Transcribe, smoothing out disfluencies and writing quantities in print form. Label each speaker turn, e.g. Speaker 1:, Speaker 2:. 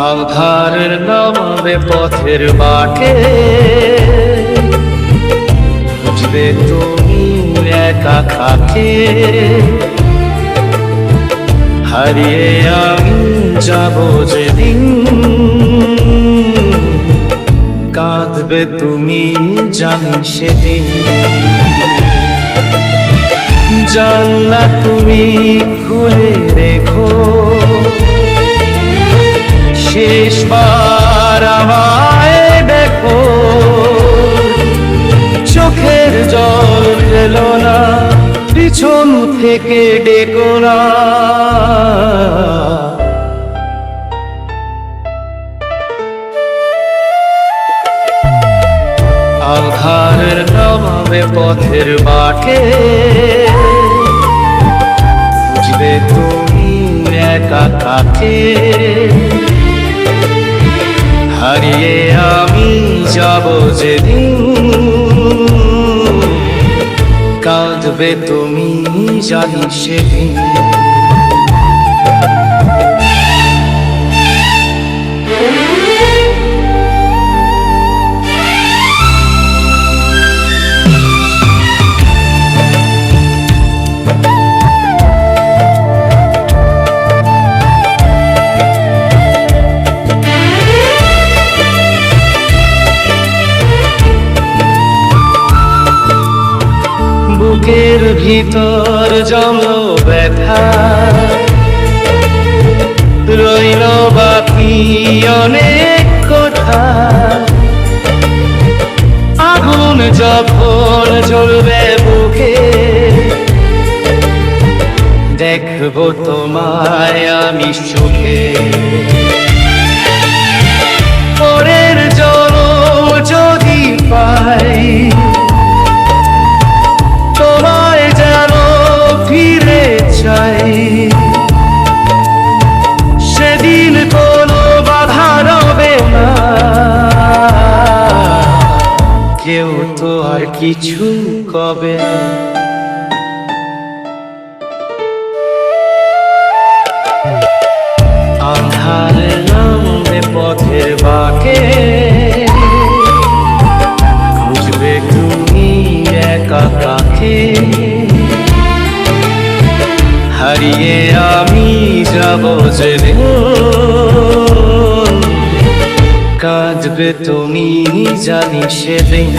Speaker 1: আধারের নামবে পথের বাটে, বুঝবে তুমি একা কাকে। হারিয়ে আমি যাব যেদিন, কাঁদবে তুমি জানি সেদিন। জানলা তুমি খুলে রেখো, শেষবার আমায় দেখো। চোখের জল ফেলো না, পিছন থেকে ডেকো না। আধারের নামবে পথের বাটে, বুঝবে তুমি একা কাকে। হারিয়ে আমি যাব যেদিন, কাঁদবে তুমি জানি সেদিন। বুকের ভিতর জমলো ব্যথা, রইল বাকি অনেক কথা। আগুন যখন জ্বলবে বুকে, দেখবো তোমায় আমি সুখে। পরের জন্ম যদি পাই, তোমায় যেন ফিরে চাই। সেদিন কোনো বাধা রবে না, কেউ তো আর কিছু কবে না। আন্ধারে নামবে পথের বাঁকে, বুঝবে তুমি একা কাকে। হারিয়ে আমি যাব যেদিন, কাঁদবে তুমি জানি সেদিন।